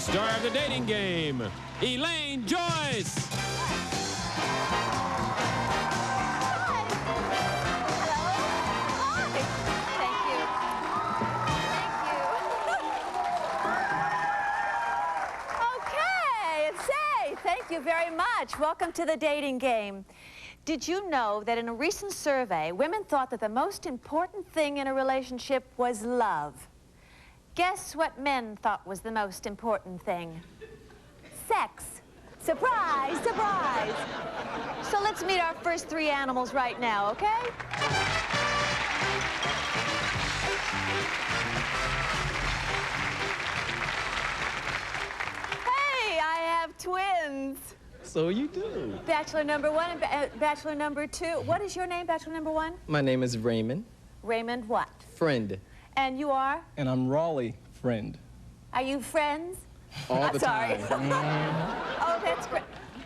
star of the dating game, Elaine Joyce. Thank you very much. Welcome to the dating game. Did you know that in a recent survey, women thought that the most important thing in a relationship was love? Guess what men thought was the most important thing? Sex. Surprise, surprise. So let's meet our first three animals right now, okay? Twins. So you do. Bachelor number one and bachelor number two. What is your name, bachelor number one? My name is Raymond. Raymond what? Friend. And you are? And I'm Raleigh, friend. Are you friends? All the time. Oh, that's great.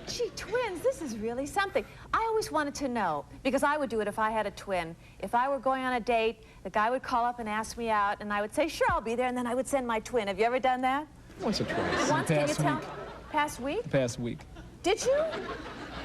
Gee, twins, this is really something. I always wanted to know, because I would do it if I had a twin. If I were going on a date, the guy would call up and ask me out, and I would say, sure, I'll be there, and then I would send my twin. Have you ever done that? Once or twice. Once, can you tell? Past week? Past week. Did you?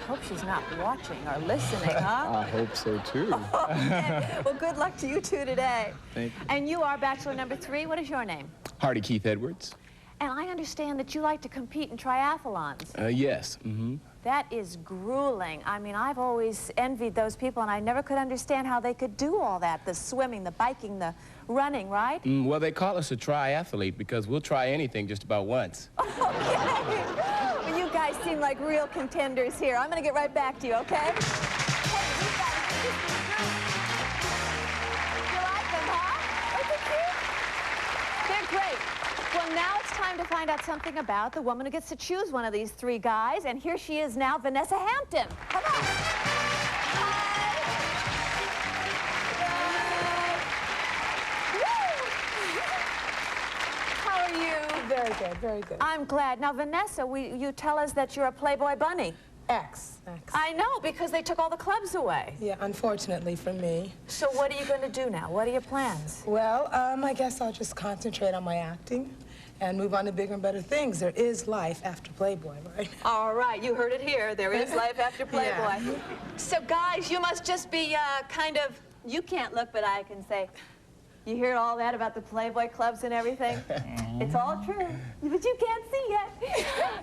Hope she's not watching or listening, huh? I hope so, too. Okay. Well, good luck to you two today. Thank you. And you are bachelor number three. What is your name? Hardy Keith Edwards. And I understand that you like to compete in triathlons. Yes. Mm-hmm. That is grueling. I mean, I've always envied those people, and I never could understand how they could do all that. The swimming, the biking, the running, right? Well, they call us a triathlete because we'll try anything just about once. Okay. Well, you guys seem like real contenders here. I'm going to get right back to you, okay? Hey, you guys, you like them, huh? Aren't they cute? They're great. Well, now it's time to find out something about the woman who gets to choose one of these three guys. And here she is now, Vanessa Hampton. Come on. How are you? Very good, very good. I'm glad. Now, Vanessa, you tell us that you're a Playboy bunny. X. I know, because they took all the clubs away. Yeah, unfortunately for me. So what are you going to do now? What are your plans? Well, I guess I'll just concentrate on my acting and move on to bigger and better things. There is life after Playboy, right? All right, you heard it here. There is life after Playboy. Yeah. So, guys, you must just be kind of, you can't look, but I can say, you hear all that about the Playboy clubs and everything? It's all true, but you can't see yet.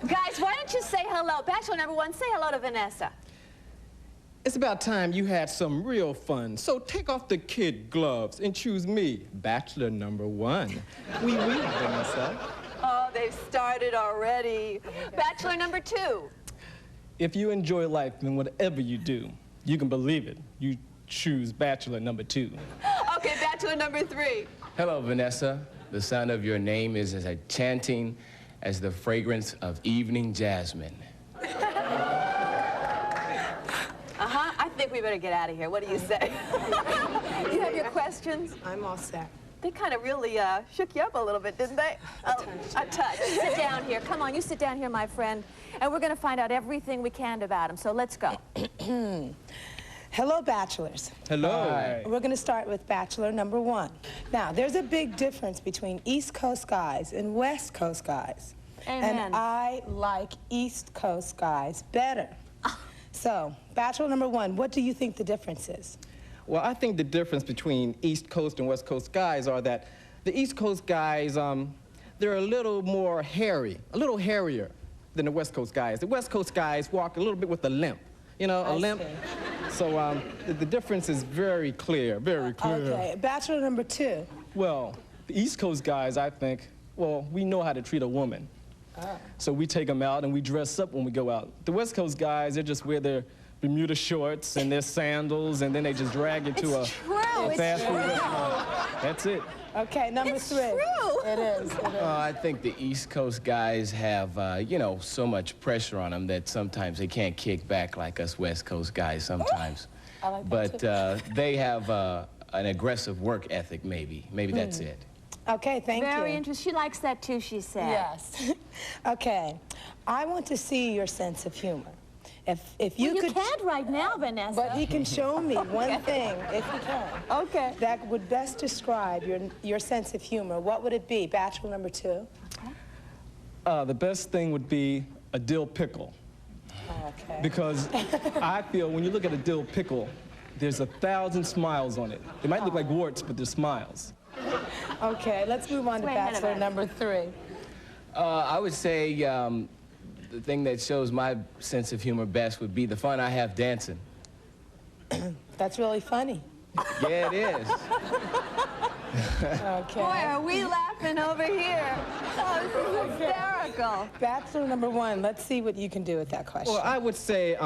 Guys, why don't you say hello? Bachelor number one, say hello to Vanessa. It's about time you had some real fun, so take off the kid gloves and choose me, bachelor number one. Oui, Vanessa. Oh, they've started already. Bachelor number two. If you enjoy life in whatever you do, you can believe it. You choose bachelor number two. Okay, bachelor number three. Hello, Vanessa. The sound of your name is as enchanting as the fragrance of evening jasmine. I think we better get out of here. What do you say? You have your questions? I'm all set. They kind of really shook you up a little bit, didn't they? A touch. Sit down here. Come on, you sit down here, my friend. And we're going to find out everything we can about him. So let's go. Hello, bachelors. Hello. Hi. We're going to start with bachelor number one. Now, there's a big difference between East Coast guys and West Coast guys. Amen. And I like East Coast guys better. So, bachelor number one, what do you think the difference is? Well, I think the difference between East Coast and West Coast guys are that the East Coast guys, they're a little more hairy, a little hairier than the West Coast guys. The West Coast guys walk a little bit with a limp, you know, a limp. See. So the difference is very clear, very clear. Okay, bachelor number two. Well, the East Coast guys, I think, well, we know how to treat a woman. So we take them out and we dress up when we go out. The West Coast guys, they just wear their Bermuda shorts and their sandals, and then they just drag it to a fast food restaurant. That's it. Okay, number three. True. It is. I think the East Coast guys have, you know, so much pressure on them that sometimes they can't kick back like us West Coast guys sometimes. I like that But they have an aggressive work ethic, maybe. Maybe that's it. Okay, thank you. Very interesting. She likes that too, she said. Yes. Okay, I want to see your sense of humor. If you well, could... You can't right now, Vanessa. But he can show me one thing, if he can. Okay. That would best describe your sense of humor. What would it be? Bachelor number two? The best thing would be a dill pickle. Okay. Because I feel when you look at a dill pickle, there's 1,000 smiles on it. They might look like warts, but they're smiles. Okay, let's move on to bachelor number 3. I would say the thing that shows my sense of humor best would be the fun I have dancing. That's really funny. Yeah, it is. Okay. Boy, are we laughing over here. Oh, this is hysterical. Bachelor number 1, let's see what you can do with that question. Well, I would say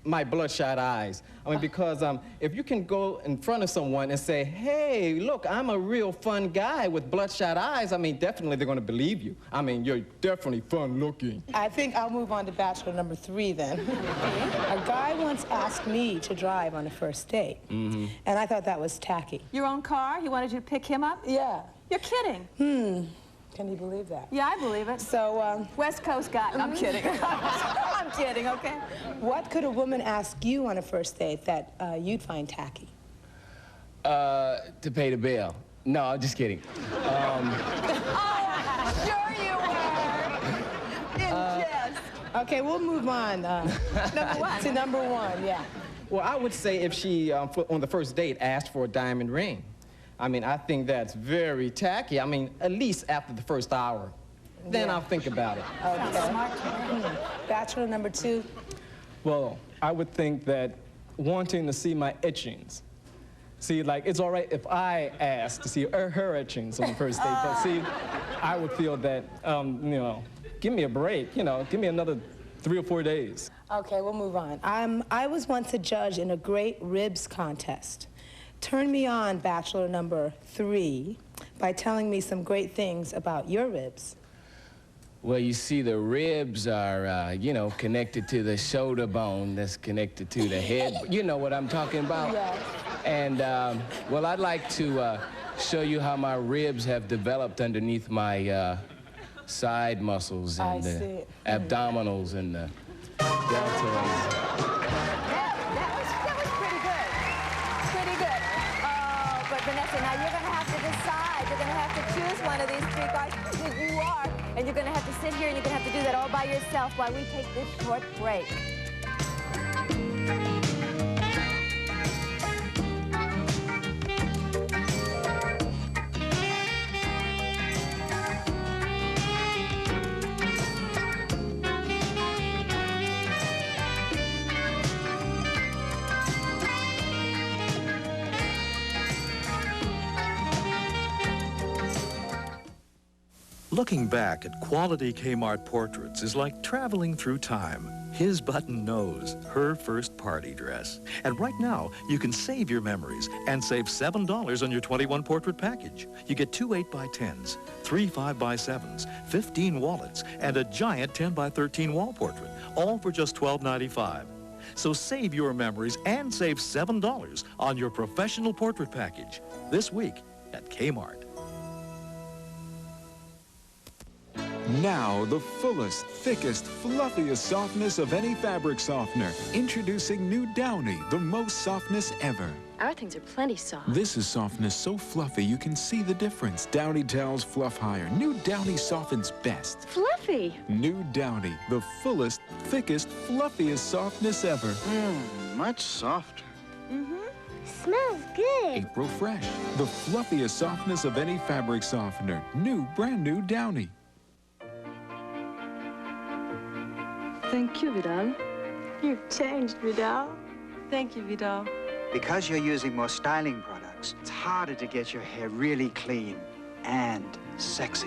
my bloodshot eyes. I mean, because if you can go in front of someone and say, hey, look, I'm a real fun guy with bloodshot eyes, I mean, definitely they're going to believe you. I mean, you're definitely fun looking. I think I'll move on to bachelor number 3 then. A guy once asked me to drive on a first date, and I thought that was tacky. Your own car? He wanted you to pick him up? Yeah. You're kidding. Can you believe that? Yeah, I believe it. So, West Coast guy. I'm kidding. I'm kidding, okay? what could a woman ask you on a first date that you'd find tacky? To pay the bill. No, I'm just kidding. Oh, sure you were. In jest. Okay, we'll move on to number 1, yeah. Well, I would say if she, on the first date, asked for a diamond ring. I mean, I think that's very tacky. I mean, at least after the first hour. Then I'll think about it. Okay. Bachelor number 2. Well, I would think that wanting to see my etchings. See, like, it's all right if I ask to see her etchings on the first date, but see, I would feel that, you know, give me a break, you know, give me another 3 or 4 days. Okay, we'll move on. I was once a judge in a great ribs contest. Turn me on, bachelor number 3, by telling me some great things about your ribs. Well, you see, the ribs are, you know, connected to the shoulder bone that's connected to the head. You know what I'm talking about? Yes. And, well, I'd like to show you how my ribs have developed underneath my side muscles and the abdominals and the deltoids. That was pretty good. Pretty good. Oh, but Vanessa, now you're going to have to decide. You're going to have to choose one of these 3 guys. You are. And you're going to have to sit here and you're going to have to do that all by yourself while we take this short break. Looking back at quality Kmart portraits is like traveling through time. His button nose, her first party dress. And right now, you can save your memories and save $7 on your 21 portrait package. You get 2 8x10s, 3 5x7s, 15 wallets, and a giant 10x13 wall portrait, all for just $12.95. So save your memories and save $7 on your professional portrait package this week at Kmart. Now, the fullest, thickest, fluffiest softness of any fabric softener. Introducing new Downy, the most softness ever. Our things are plenty soft. This is softness so fluffy you can see the difference. Downy tells fluff higher. New Downy softens best. Fluffy. New Downy, the fullest, thickest, fluffiest softness ever. Much softer. Smells good. April Fresh, the fluffiest softness of any fabric softener. New, brand new Downy. Thank you, Vidal. You've changed, Vidal. Thank you, Vidal. Because you're using more styling products, it's harder to get your hair really clean and sexy.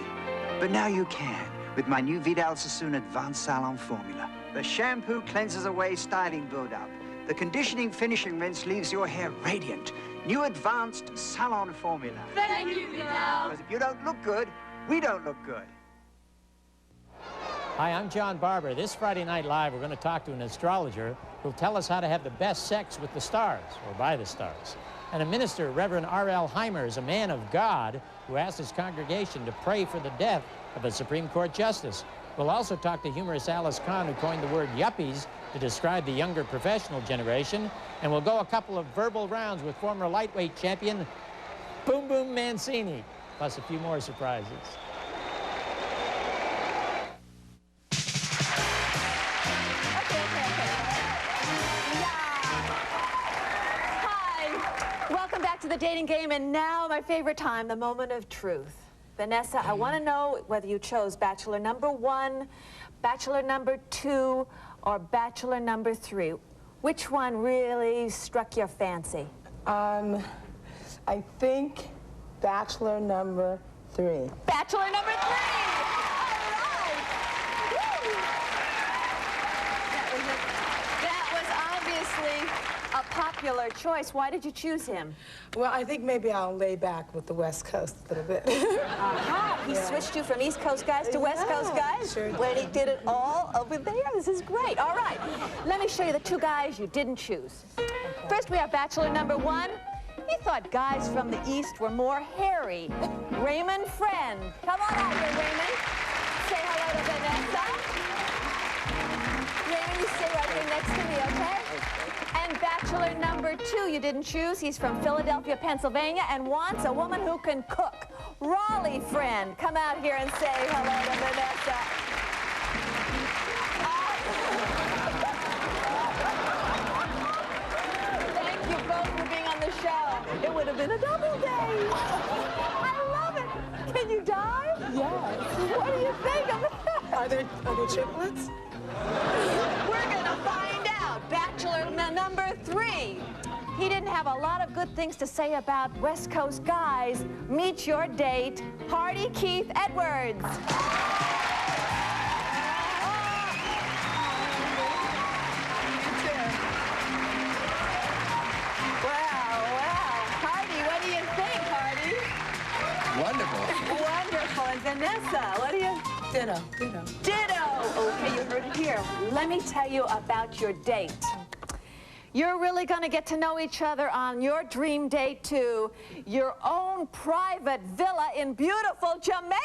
But now you can with my new Vidal Sassoon Advanced Salon Formula. The shampoo cleanses away styling buildup. The conditioning finishing rinse leaves your hair radiant. New Advanced Salon Formula. Thank you, Vidal. Because if you don't look good, we don't look good. Hi, I'm John Barber. This Friday Night Live, we're going to talk to an astrologer who'll tell us how to have the best sex with the stars, or by the stars. And a minister, Reverend R.L. Heimer, is a man of God who asked his congregation to pray for the death of a Supreme Court justice. We'll also talk to humorist Alice Kahn, who coined the word yuppies to describe the younger professional generation. And we'll go a couple of verbal rounds with former lightweight champion Boom Boom Mancini, plus a few more surprises. the dating game, and now my favorite time, the moment of truth. Vanessa, I want to know whether you chose bachelor number 1, bachelor number 2, or bachelor number 3. Which one really struck your fancy? I think bachelor number 3. Bachelor number 3! All right! Woo! That was obviously a popular choice. Why did you choose him? Well, I think maybe I'll lay back with the West Coast a little bit. Aha! He switched you from East Coast guys to West Coast guys? Sure. When he did it all over there? This is great. All right. Let me show you the 2 guys you didn't choose. Okay. First, we have bachelor number 1. He thought guys from the East were more hairy. Raymond Friend. Come on out here, Raymond. Say hello to Vanessa. Raymond, you stay right here next to me, okay? And bachelor number 2 you didn't choose. He's from Philadelphia, Pennsylvania, and wants a woman who can cook. Raleigh Friend. Come out here and say hello to Vanessa. Thank you both for being on the show. It would have been a double date. I love it. Can you die? Yes. What do you think of that? Are there triplets? We're gonna find out. Bachelor number 3. He didn't have a lot of good things to say about West Coast guys. Meet your date, Hardy Keith Edwards. Wonderful. Wonderful. And Vanessa, what do you... Ditto. Okay, you heard it here. Let me tell you about your date. You're really going to get to know each other on your dream date to your own private villa in beautiful Jamaica.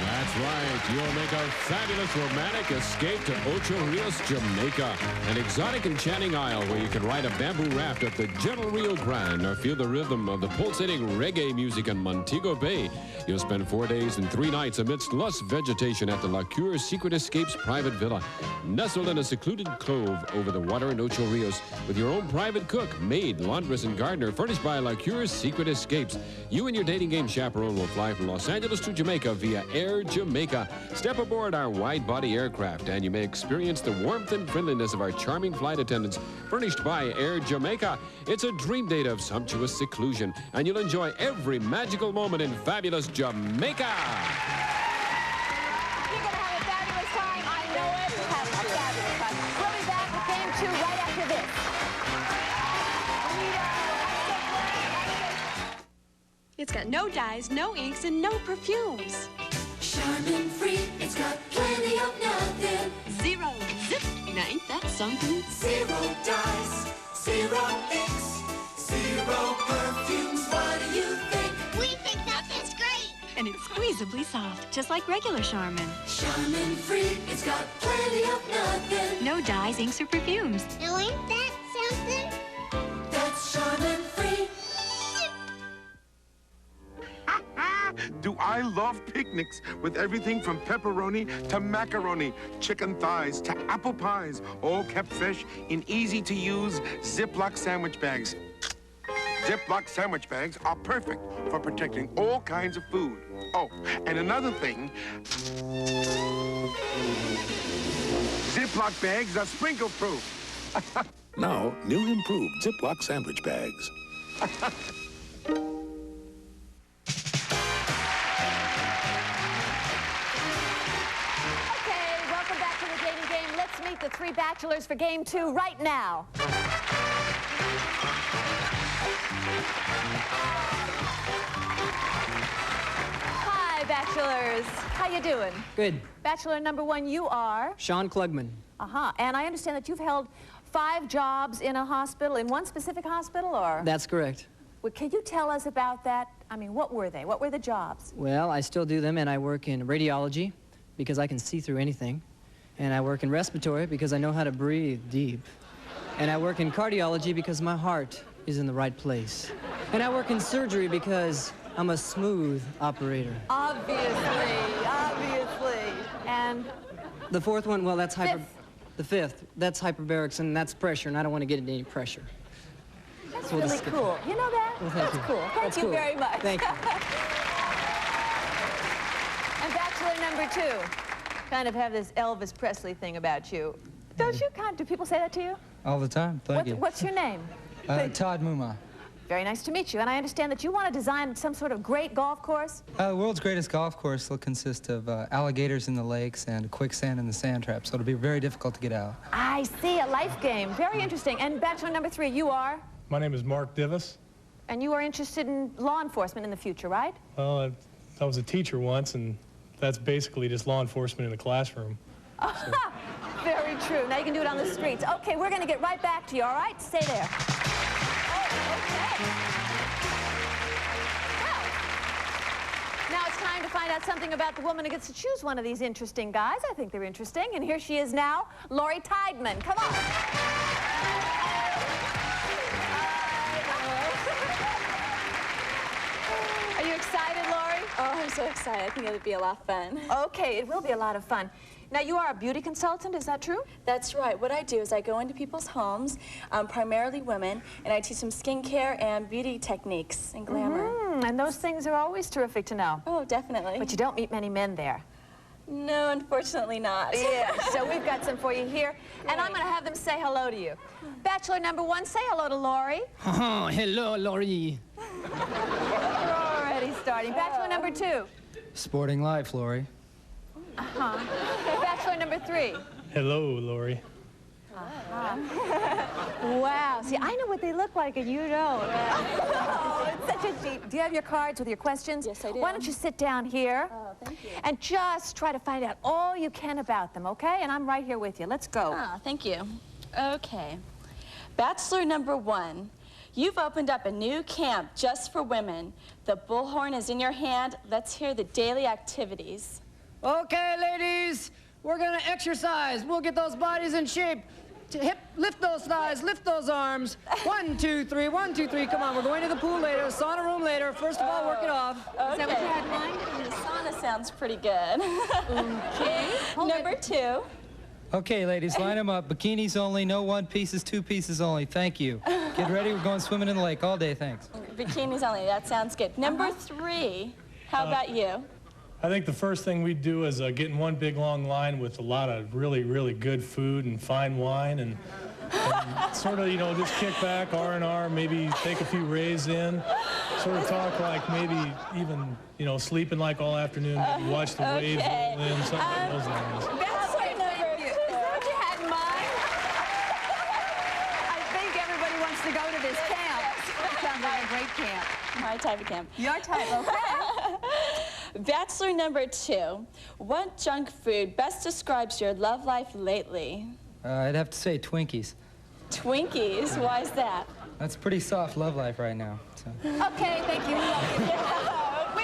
That's right. You'll make a fabulous romantic escape to Ocho Rios, Jamaica, an exotic enchanting isle where you can ride a bamboo raft up the gentle Rio Grande or feel the rhythm of the pulsating reggae music in Montego Bay. You'll spend 4 days and 3 nights amidst lush vegetation at the La Cure Secret Escapes private villa, nestled in a secluded cove over the water in Ocho Rios, with your own private cook, maid, laundress, and gardener, furnished by La Cure Secret Escapes. You and your dating game chaperone will fly from Los Angeles to Jamaica via Air Jamaica. Step aboard our wide-body aircraft, and you may experience the warmth and friendliness of our charming flight attendants, furnished by Air Jamaica. It's a dream date of sumptuous seclusion, and you'll enjoy every magical moment in fabulous Jamaica. You're going to have a fabulous time. I know it. Have a fabulous time. We'll be back with game 2 right after this. It's got no dyes, no inks, and no perfumes. Charmin free, it's got plenty of nothing. 0 zip. Now ain't that something? 0 dyes, 0 inks, 0 perfumes. What do you think? We think that tastes great. And it's squeezably soft, just like regular Charmin. Charmin free, it's got plenty of nothing. No dyes, inks, or perfumes. Now ain't that something? That's Charmin free. Do I love picnics with everything from pepperoni to macaroni, chicken thighs to apple pies, all kept fresh in easy-to-use Ziploc sandwich bags. Ziploc sandwich bags are perfect for protecting all kinds of food. Oh, and another thing, Ziploc bags are sprinkle-proof. Now, new improved Ziploc sandwich bags. Meet the 3 bachelors for game 2 right now. Hi, bachelors. How you doing? Good. Bachelor number 1, you are? Sean Klugman. Uh-huh. And I understand that you've held 5 jobs in a hospital, in one specific hospital, or? That's correct. Well, can you tell us about that? I mean, what were they? What were the jobs? Well, I still do them, and I work in radiology because I can see through anything. And I work in respiratory because I know how to breathe deep. And I work in cardiology because my heart is in the right place. And I work in surgery because I'm a smooth operator. Obviously. And? The 4th one, well, that's The 5th, that's hyperbarics, and that's pressure, and I don't want to get into any pressure. That's So we'll really just skip cool. that. You know that? Well, thank That's you. cool. Thank That's you cool. very much. Thank you. And bachelor number 2, kind of have this Elvis Presley thing about you. Don't you do people say that to you? All the time. Thank you. What's your name? Todd Muma. Very nice to meet you. And I understand that you want to design some sort of great golf course? The world's greatest golf course will consist of alligators in the lakes and quicksand in the sand trap, so it'll be very difficult to get out. I see, a life game. Very interesting. And bachelor number 3, you are? My name is Mark Divis. And you are interested in law enforcement in the future, right? Well, I was a teacher once, and that's basically just law enforcement in the classroom. Very true. Now you can do it on the streets. Okay, we're going to get right back to you, all right? Stay there. Now it's time to find out something about the woman who gets to choose one of these interesting guys. I think they're interesting. And here she is now, Lori Tideman. Come on. Are you excited, Lori? Oh, I'm so excited. I think it'll be a lot of fun. Okay, it will be a lot of fun. Now, you are a beauty consultant, is that true? That's right. What I do is I go into people's homes, primarily women, and I teach them skincare and beauty techniques and glamour. And those things are always terrific to know. Oh, definitely. But you don't meet many men there. No, unfortunately not. Yeah, so we've got some for you here, and I'm going to have them say hello to you. Bachelor number 1, say hello to Lori. Oh, hello, Lori. We're already starting. Bachelor number 2. Sporting life, Lori. Bachelor number 3. Hello, Lori. Wow. See, I know what they look like, and you don't. Oh, it's such a deep. Do you have your cards with your questions? Yes, I do. Why don't you sit down here? Oh, thank you. And just try to find out all you can about them, okay? And I'm right here with you. Let's go. Oh, thank you. Okay. Bachelor number 1. You've opened up a new camp just for women. The bullhorn is in your hand. Let's hear the daily activities. Okay, ladies, we're gonna exercise. We'll get those bodies in shape. Lift those thighs, lift those arms. 1, 2, 3, 1, 2, 3. Come on, we're going to the pool later, sauna room later. First of all, work it off. Okay. Is that what you had in mind? The sauna sounds pretty good. Okay. Number 2. Okay, ladies, line them up. Bikinis only, no 1 pieces, 2 pieces only. Thank you. Get ready, we're going swimming in the lake all day, thanks. Bikinis only, that sounds good. Number 3, how about you? I think the first thing we'd do is get in one big long line with a lot of really, really good food and fine wine and sort of, you know, just kick back, R&R, maybe take a few rays in, sort of talk like maybe even, you know, sleeping like all afternoon, maybe watch the waves roll in, something like those lines. That's what you had in mind? I think everybody wants to go to this camp. That sounds like a great camp. My type of camp. Your type, okay. Bachelor number 2. What junk food best describes your love life lately? I'd have to say Twinkies. Twinkies? Why is that? That's pretty soft love life right now. So. Okay, thank you. We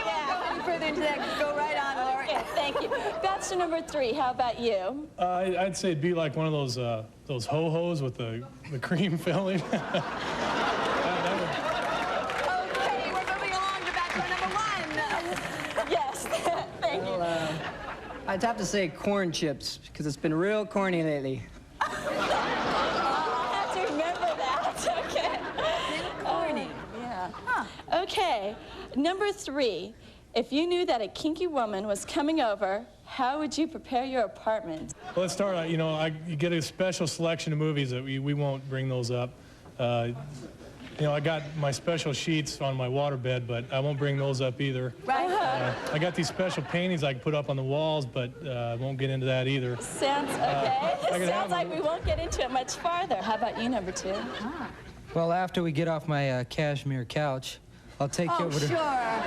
won't go any further into that. Go right on, Lori. Okay, thank you. Bachelor number 3, how about you? I'd say it'd be like one of those ho-hos with the cream filling. Okay, we're moving along to bachelor number 1. Yes, thank you. I'd have to say corn chips, because it's been real corny lately. I'll have to remember that. Okay. Corny. Yeah. Okay, number 3. If you knew that a kinky woman was coming over, how would you prepare your apartment? Well, let's start out, you know, you get a special selection of movies that we won't bring those up. You know, I got my special sheets on my waterbed, but I won't bring those up either. Right. I got these special paintings I can put up on the walls, but I won't get into that either. Sounds okay. Sounds like we won't get into it much farther. How about you, number 2? Well, after we get off my cashmere couch, I'll take you over to... Sure.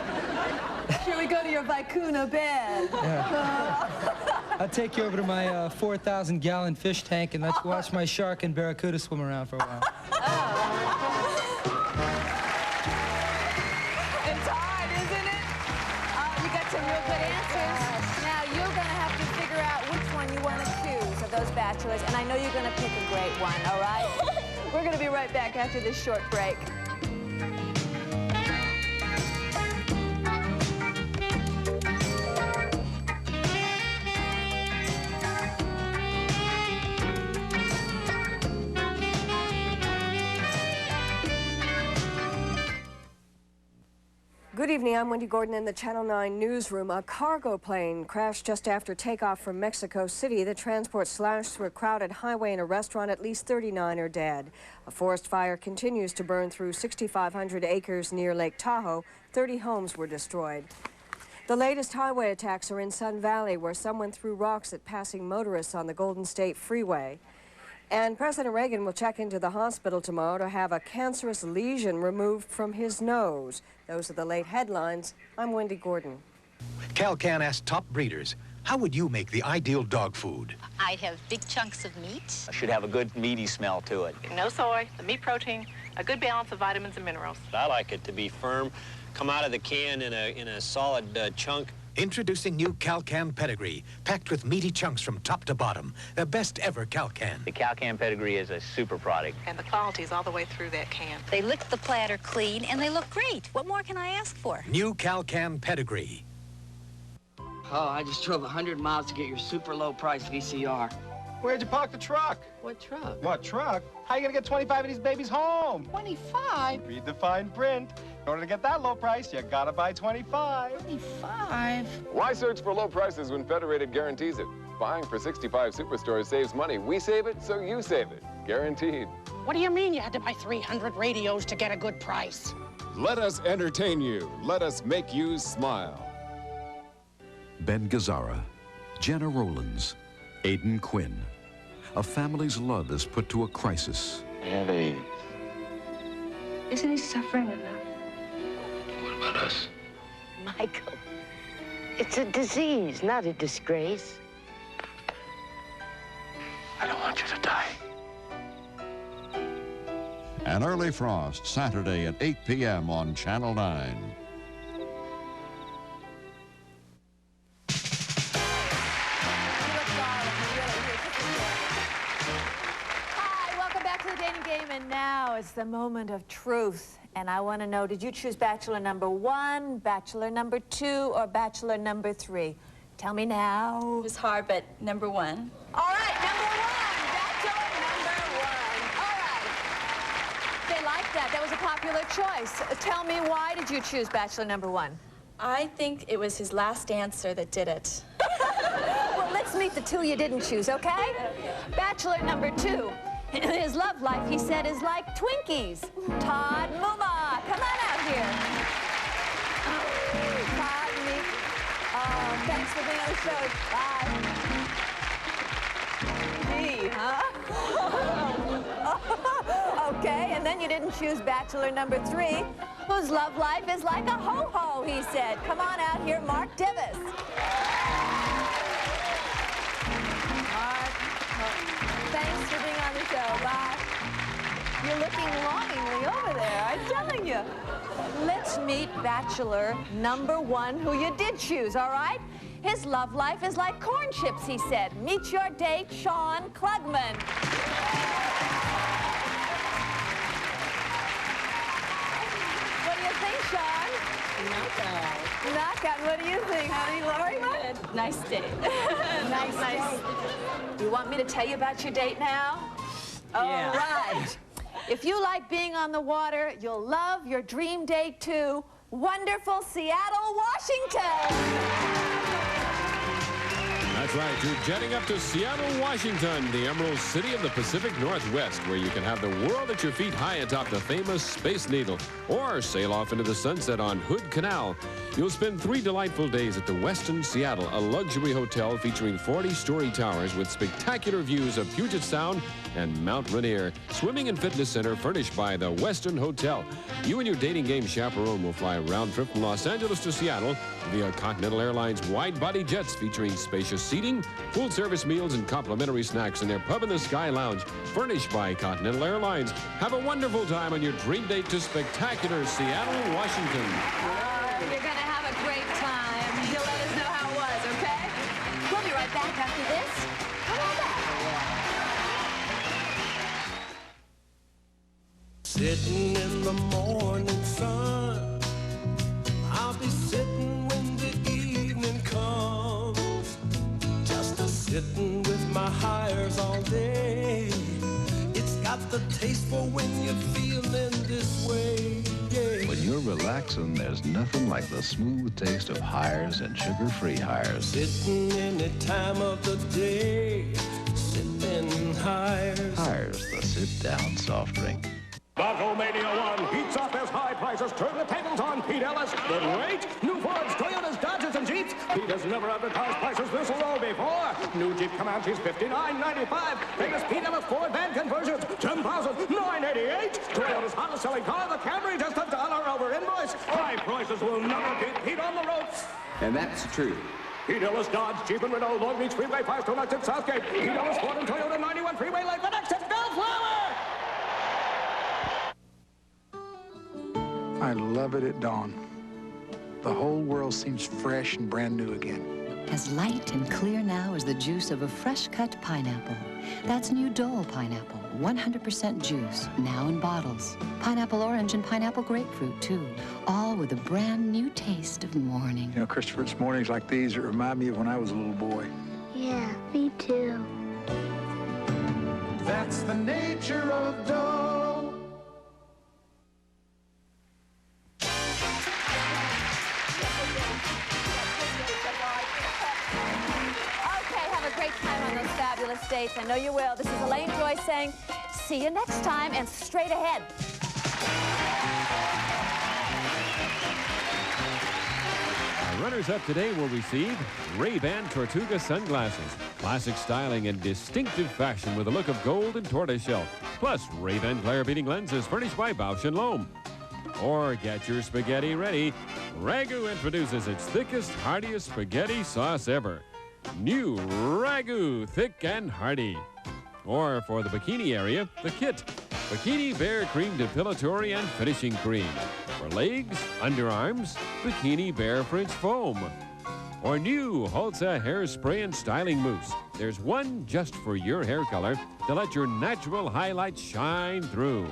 Should we go to your Vicuna bed? Yeah. I'll take you over to my 4,000-gallon fish tank, and let's watch my shark and barracuda swim around for a while. It's hard, isn't it? You got some real good answers. Now, you're going to have to figure out which one you want to choose of those bachelors, and I know you're going to pick a great one, all right? We're going to be right back after this short break. Good evening, I'm Wendy Gordon in the Channel 9 newsroom. A cargo plane crashed just after takeoff from Mexico City. The transport slashed through a crowded highway and a restaurant. At least 39 are dead. A forest fire continues to burn through 6,500 acres near Lake Tahoe. 30 homes were destroyed. The latest highway attacks are in Sun Valley, where someone threw rocks at passing motorists on the Golden State Freeway. And President Reagan will check into the hospital tomorrow to have a cancerous lesion removed from his nose. Those are the late headlines. I'm Wendy Gordon. Cal-Can asked top breeders, how would you make the ideal dog food? I'd have big chunks of meat. It should have a good meaty smell to it. No soy, the meat protein, a good balance of vitamins and minerals. I like it to be firm, come out of the can in a solid chunk. Introducing new Cal-Can Pedigree, packed with meaty chunks from top to bottom. The best ever Cal-Can. The Cal-Can Pedigree is a super product. And the quality is all the way through that can. They lick the platter clean, and they look great. What more can I ask for? New Cal-Can Pedigree. Oh, I just drove 100 miles to get your super low price VCR. Where'd you park the truck? What truck? What truck? How you gonna get 25 of these babies home? 25? Read the fine print. In order to get that low price, you gotta buy 25. 25? Why search for low prices when Federated guarantees it? Buying for 65 superstores saves money. We save it, so you save it. Guaranteed. What do you mean you had to buy 300 radios to get a good price? Let us entertain you. Let us make you smile. Ben Gazzara, Jenna Rollins, Aidan Quinn. A family's love is put to a crisis. I have AIDS. Isn't he suffering enough? What about us? Michael, it's a disease, not a disgrace. I don't want you to die. An Early Frost, Saturday at 8 p.m. on Channel 9. Hi, welcome back to the dating game, and now it's the moment of truth. And I want to know, did you choose bachelor number 1, bachelor number 2, or bachelor number 3? Tell me now. It was hard, but number 1. All right, number 1, bachelor number 1. All right. They liked that. That was a popular choice. Tell me, why did you choose bachelor number 1? I think it was his last answer that did it. Well, let's meet the 2 you didn't choose, okay? Bachelor number 2. His love life, he said, is like Twinkies. Todd Muma, come on out here. Todd, me. Thanks for being on the show. Bye. Gee, huh? Okay, and then you didn't choose bachelor number 3, whose love life is like a ho-ho, he said. Come on out here, Mark Divis. Thanks for being on the show. Bye. You're looking longingly over there, I'm telling you. Let's meet bachelor number 1, who you did choose, all right? His love life is like corn chips, he said. Meet your date, Sean Klugman. What do you think, Sean? Knockout. Knockout. What do you think, honey? Lori? Nice date. Nice date. Do you want me to tell you about your date now? Yeah. All right. If you like being on the water, you'll love your dream date to wonderful Seattle, Washington. That's right, you're jetting up to Seattle, Washington, the Emerald City of the Pacific Northwest, where you can have the world at your feet high atop the famous Space Needle, or sail off into the sunset on Hood Canal. You'll spend 3 delightful days at the Westin Seattle, a luxury hotel featuring 40-story towers with spectacular views of Puget Sound and Mount Rainier. Swimming and fitness center furnished by the Westin Hotel. You and your dating game chaperone will fly round trip from Los Angeles to Seattle via Continental Airlines wide-body jets featuring spacious seating, full-service meals, and complimentary snacks in their Pub in the Sky Lounge, furnished by Continental Airlines. Have a wonderful time on your dream date to spectacular Seattle, Washington. You're going to have a great time. You'll let us know how it was, okay? We'll be right back after this. Come on back. Sitting in the morning sun, I'll be sitting when the evening comes, just a-sitting with my hires all day. It's got the taste for when you're feeling this way, yeah. When your relaxing, there's nothing like the smooth taste of Hires and sugar-free Hires. Sitting any time of the day, sipping Hires. Hires, the sit-down soft drink. Bottle-mania 1 heats up as high prices turn the tables on Pete Ellis. But wait, new Fords, Toyotas, Dodges, and Jeeps. Pete has never advertised prices this low before. New Jeep Comanche's $59.95. Famous Pete Ellis Ford van conversions, $10,988. Toyota's hottest selling car, the Camry, just $1 over invoice. High prices will never beat Pete on the ropes. And that's true. Pete Ellis Dodge, Jeep and Renault, Long Beach Freeway, Firestone exit Southgate. Pete Ellis Ford and Toyota 91 Freeway, Lakeland exit Bellflower. I love it at dawn. The whole world seems fresh and brand new again. As light and clear now as the juice of a fresh-cut pineapple. That's new Dole pineapple, 100% juice, now in bottles. Pineapple orange and pineapple grapefruit, too. All with a brand new taste of morning. You know, Christopher, it's mornings like these that remind me of when I was a little boy. Yeah, me too. That's the nature of Dole. Great time on those fabulous dates. I know you will. This is Elaine Joyce saying, see you next time and straight ahead. Our runners-up today will receive Ray-Ban Tortuga sunglasses. Classic styling and distinctive fashion with a look of gold and tortoiseshell. Plus, Ray-Ban glare-beating lenses furnished by Bausch & Lomb. Or get your spaghetti ready. Ragu introduces its thickest, heartiest spaghetti sauce ever. New Ragu, thick and hearty. Or for the bikini area, the kit. Bikini Bear Cream Depilatory and Finishing Cream. For legs, underarms, Bikini Bear French Foam. Or new Hulsa Hairspray and Styling Mousse. There's one just for your hair color to let your natural highlights shine through.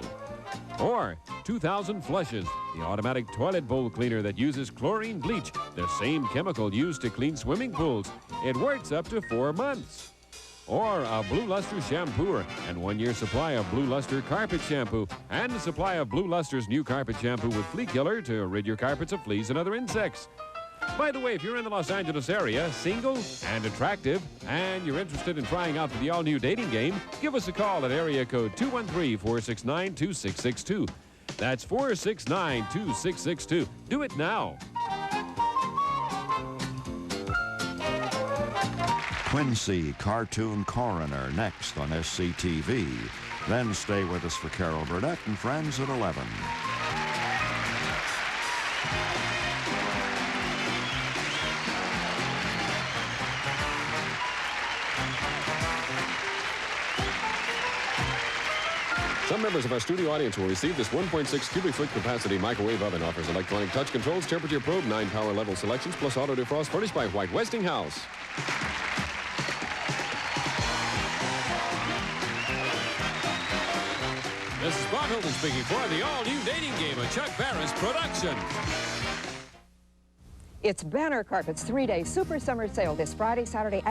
Or 2000 Flushes, the automatic toilet bowl cleaner that uses chlorine bleach, the same chemical used to clean swimming pools. It works up to 4 months. Or a Blue Luster shampooer and 1-year supply of Blue Luster carpet shampoo and a supply of Blue Luster's new carpet shampoo with flea killer to rid your carpets of fleas and other insects. By the way, if you're in the Los Angeles area, single and attractive, and you're interested in trying out for the all-new dating game, give us a call at area code 213-469-2662. That's 469-2662. Do it now. Quincy Cartoon Coroner next on SCTV. Then stay with us for Carol Burnett and Friends at 11. Some members of our studio audience will receive this 1.6 cubic foot capacity microwave oven. Offers electronic touch controls, temperature probe, 9 power level selections, plus auto defrost, furnished by White Westinghouse. This is Bob Hilton speaking for the all-new dating game, a Chuck Barris production. It's Banner Carpet's 3-day Super Summer Sale this Friday, Saturday,